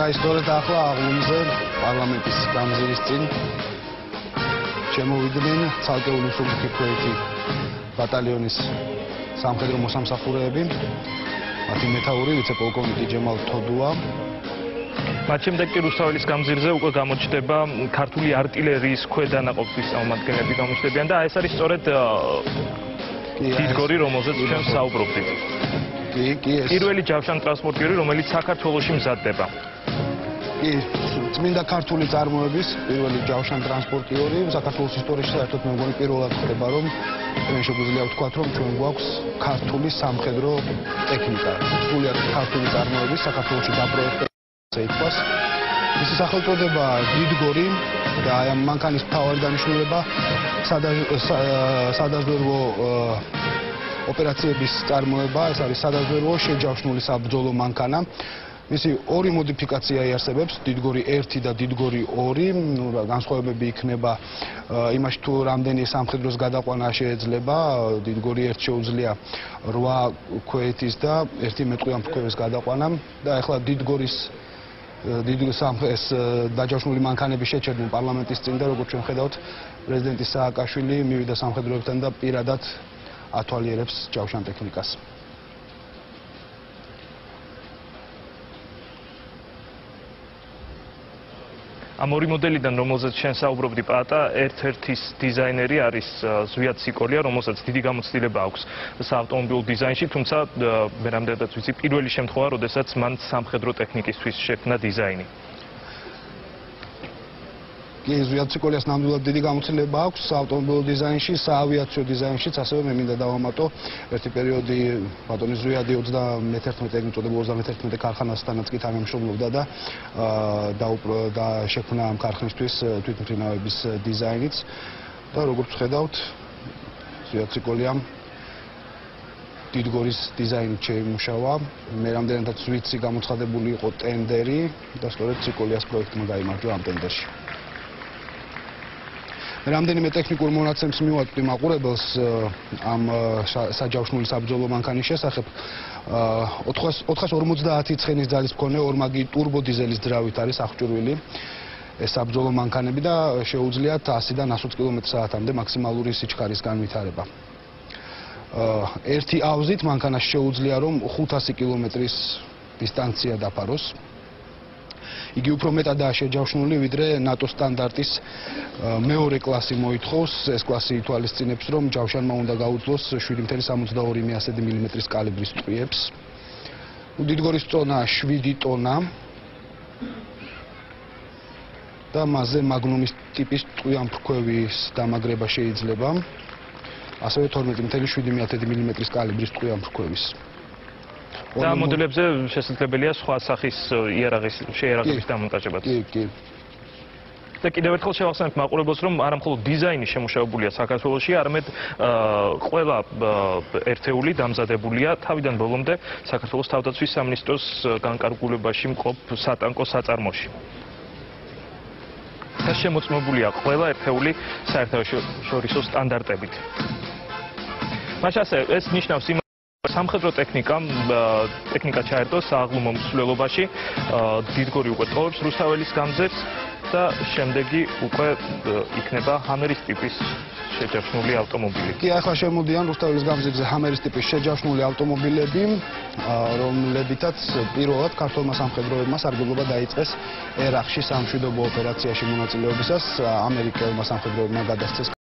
და ისტორიად ახლა აღლუმზე პარლამენტის გამზირის წინ შემოვიდნენ ცალკეული მსუბუქი ქვეითი ბატალიონის სამხედრო მოსამსახურეები, მათი მეთაური ვიცე-პოლკოვნიკი ჯემალ თოდუა. მათ შემდეგ კი რუსთაველის გამზირზე უკვე გამოჩნდება ქართული არტილერიის ქვედანაყოფის წარმომადგენლები გამოჩნდებიან და ეს არის სწორედ დიდგორი, რომელზეც ჩვენ საუბრობდით. კი, ეს პირველი ჯავშანტრანსპორტიორი, რომელიც საქართველოში მზადდება. კი, წმინდა ქართული წარმოების პირველი ჯავშანტრანსპორტიორი საქართველოს ისტორიაში საერთოდ მე მგონი პირველად ხდება, რომ ჩვენ შეგვიძლია ვთქვათ, რომ ჩვენ გვაქვს ქართული სამხედრო ტექნიკა, სრულიად ქართული წარმოების საქართველოში დაპროექტებული. ითქვას მისი სახელწოდება დიდგორი და აი ამ მანქანის მთავარი დანიშნულება სადაზვერვო ოპერაციების წარმოება, ეს არის სადაზვერვო შეჯავშნული საბრძოლო მანქანა. მისი ორი მოდიფიკაცია იარსებებს, დიდგორი 1 და დიდგორი 2. განსხვავებები იქნება იმაში, თუ რამდენი სამხედროს გადაყვანა შეეძლება. დიდგორი 1 შეუძლია 8 ქვეითის და 1 მეტყვი ამფრქვევის გადაყვანა და ახლა დიდგორის ეს დაჯავშნული მანქანები შეჩერდნენ პარლამენტის წინ და როგორც ჩვენ ხედავთ, პრეზიდენტი სააკაშვილი მივიდა სამხედროებთან და პირადად ათვალიერებს ჯავშან ტექნიკას. ამ ორი მოდელიდან, რომელზეც ჩვენ საუბრობდი პატა, ერთ-ერთის დიზაინერი არის ზვიად ციკოლია, რომელსაც დიდი გამოცდილება აქვს საავტომობილო დიზაინში, თუმცა მე რამდენადაც ვიცი, პირველი შემთხვევა, როდესაც მან სამხედრო ტექნიკისთვის შექმნა დიზაინი. კი, ზვიად ციკოლიას ნამდვილად დიდი გამოცდილება აქვს საავტომობილო დიზაინში, საავიაციო დიზაინშიც, ასევე მე მინდა დავამატო, ერთი პერიოდი ბატონი ზვიადი 31 ეგრეთ წოდებულ 31 ქარხანასთანაც კი თანამშრომლობდა და შექმნა ამ ქარხნისთვის თვითმფრინავების დიზაინიც და როგორც ხედავთ, ზვიად ციკოლიამ დიდგორის დიზაინით შეიმუშავა. მე რამდენადაც ვიცი, გამოცხადებული იყო ტენდერი და სწორედ ციკოლიას პროექტმა გაიმარჯვა ამ ტენდერში. რამდენიმე ტექნიკურ მონაცემს მივაწვდი მაყურებელს ამ საჯავშნული საბრძოლო მანქანის შესახებ. 450 ცხენის ძალის მქონე ორმაგი ტურბო დიზელის ძრავით არის აღჭურვილი ეს საბრძოლო მანქანები და შეუძლიათ 100-დან 120 კმ/სთ-მდე მაქსიმალური სიჩქარის განვითარება. ერთი ავზით მანქანას შეუძლია რომ 500 კმ-ის დისტანცია დაფაროს. იგი უფრო მეტადაა შეჯავშნული, ვიდრე ნატო სტანდარტის მეორე კლასი მოითხოვს. ეს კლასი ითვალისწინებს, რომ ჯავშანმა უნდა გაუძლოს 7,62 მმ-ის კალიბრის ტყვიებს. დიდგორის წონა 7 ტონა და მასზე მაგნუმის ტიპის ტყვი ამფრქვევის დამაგრება შეიძლება. ასევე 12,7 მმ-ის კალიბრის ტყვი ამფრქვევის. და მოდელებზე შესაძლებელია სხვა სახის შეიარაღების დამონტაჟებაც. კი. და კიდევ ერთხელ შევახსენებთ მაყურებელს, რომ არა მხოლოდ დიზაინი შემუშავებულია საქართველოში, არამედ ყველა ერთეული დამზადებულია თავიდან ბოლომდე საქართველოს თავდაცვის სამინისტროს განკარგულებაში მყოფ სატანკო საწარმოში. და შემოწმებულია ყველა ერთეული საერთაშორისო სტანდარტებით. მაშინ ეს ნიშნავს სამხედრო ტექნიკა ჩაერთო სააღლუმო მსვლელობაში, დიდგორი უკვე ტოვებს რუსთაველის გამზებს და შემდეგი უკვე იქნება ჰამერის ტიპის შეჯავშნული ავტომობილი. კი, ახლა შემოდიან რუსთაველის გამზებზე ჰამერის ტიპის შეჯავშნული ავტომობილები, რომლებითაც პირველად ქართულმა სამხედროებმა სარგებლობა დაიწყეს ერაყში სამშვიდობო ოპერაციაში მონაწილეობისას, ამერიკელმა სამხედროებმა გადასცეს